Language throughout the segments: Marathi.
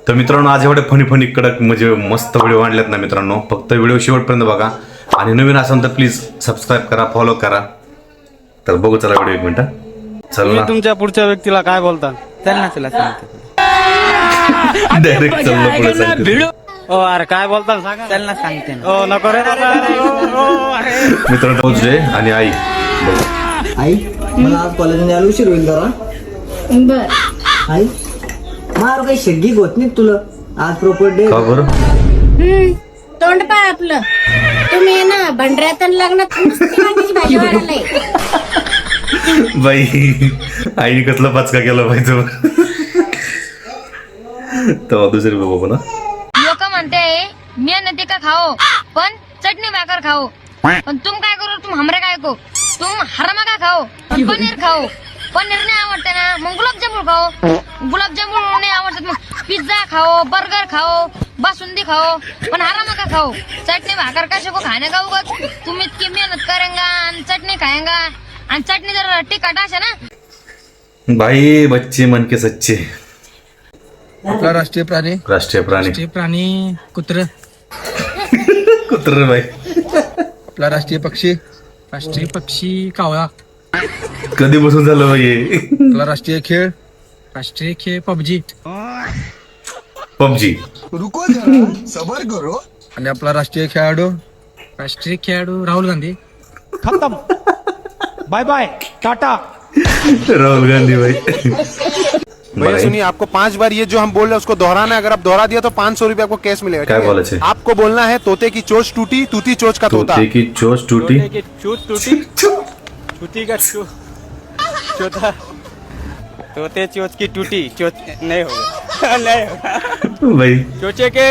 तर मित्रांनो आज एवढे फनी कडक म्हणजे मस्त व्हिडिओ आणल्यात ना मित्रांनो, फक्त व्हिडिओ शेवटपर्यंत बघा आणि नवीन असाल तर प्लीज सबस्क्राईब करा, फॉलो करा. तर बघू चला व्हिडिओ एक मिनिट. चल ना तुमच्या पुढच्या व्यक्तीला काय बोलता? चल ना तुला सांगतो. डायरेक्ट चल पुढे सांगतो. ओ अरे काय बोलता सांगा. चल ना सांगते ना. ओ नको रे. मित्रांनो पोहोचले आणि आई बघू. आई मला आज कॉलेजमध्ये यायला उशीर होईल जरा. बर आई मार काही शेगी होत नाही तुला आज प्रॉपर डे. का बरं? तोंड पाय आपलं. तुम्ही ना भंडऱ्यात आणि लग्नात नुसती वांग्याची भाजी वाढायला. बाई आईने कसला पाचका केला पाहिजे तेव्हा दुसरी बघू ना. लोक म्हणते मेहनती का खाओ पण चटणी भाकर खाओ, पण तुम काय करो, तुम हमरे काय को, तुम हरमा का खाओ पण पनीर खाओ. पनीर नाही आवडते ना मग गुलाबजामुन खाओ, गुलाबजामुन नाही आवडतात मग पिझ्झा खाओ, बर्गर खाओ, बासुंदी खाओ, पण हरामा का खाओ. चटणी भाकर कशा को खाने का उगत, तुम इतकी मेहनत करेंगा आणि चटणी खाएंगा आणि चटणी जर तिखट असे ना. भाई बच्चे मन के सच्चे. आपला राष्ट्रीय प्राणी राष्ट्रीय प्राणी कुत्र. कुत्र बाई. आपला राष्ट्रीय पक्षी कावळा. कधी बसून झालं बाई हे? आपला राष्ट्रीय खेळ पबजी. रुको जरा सबर करो. आणि आपला राष्ट्रीय खेळाडू राहुल गांधी. खत्म. Bye bye tata. Rahul Gandhi भाई. भैया सुनिए, आपको 5 बार ये जो हम बोल रहे हैं उसको दोहराना है. अगर आप दोहरा दिया तो 500 रुपए आपको कैश मिलेगा. क्या ठीक है? बोले थे? आपको बोलना है तोते की चोंच टूटी, तूती चोंच का तोता. तोते की चोच टूटी. छुट्टी का चौथा तोते चोच की टूटी चोच नहीं होगा. नहीं होगा. भाई चोचे के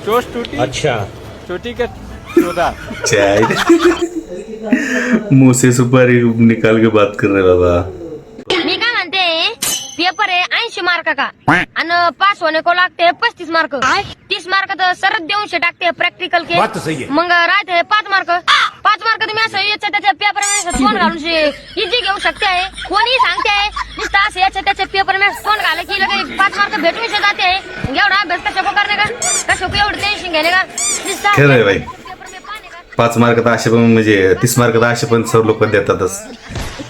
चोच टूटी. अच्छा. चोटी का चौथा. चाय मुंह से सुपारी निकाल के बात कर रहे बाबा. मी काय म्हणते, पेपर आहे 80 मार्क का आणि पास होणे को लागते 35 मार्क. 30 मार्क तर सरच देऊन टाकते प्रॅक्टिकल के. मग राहते 5 मार्क. 5 मार्क तुम्ही असं याच्या त्याच्या पेपर मध्ये तोंड घालून इझी घेऊ शकते आहे. कोणी सांगते आहे नुसतं असं याच्या त्याच्या पेपर मध्ये तोंड घाले की लगे 5 मार्क भेटून जाते आहे. एवढा अभ्यास कशा को करणे का, कशा को एवढं टेन्शन घेणे का. खरं आहे बाई. 5 मार्क तर असे पण म्हणजे 30 मार्क तर असे पण सर्व लोक देतातच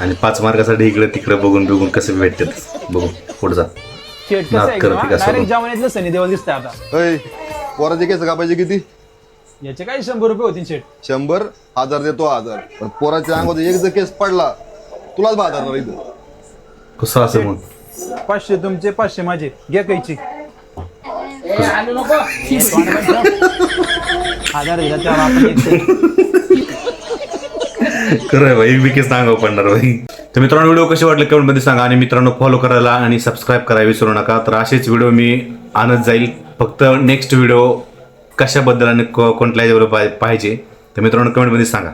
आणि 5 मार्कासाठी इकडे तिकडे बघून कसे भेटतात. बघू पुढचा नाद करत का डायरेक्ट जवानीतलं सनी देवल दिसतंय आता. अय, पोराचे केस कापायचे किती? याचे काय 100 रुपये होतील शेट. 100 1000 देतो 1000. पण पोराच्या अंगावर एक जर केस पडला तुलाच बाजारणार इथं. कसं असं मग 500 तुमचे 500 माझे घ्या कैची. 1000 दिला त्याला आपण 100. खरं आहे भाई. मी केस सांगावं पडणार भाई. तर मित्रांनो व्हिडिओ कसे वाटले कमेंट मध्ये सांगा आणि मित्रांनो फॉलो करायला आणि सबस्क्राईब करायला विसरू नका. तर असेच व्हिडिओ मी आणत जाईल. फक्त नेक्स्ट व्हिडिओ कशाबद्दल आणि कोणत्या याच्यावर पाहिजे तर मित्रांनो कमेंट मध्ये सांगा.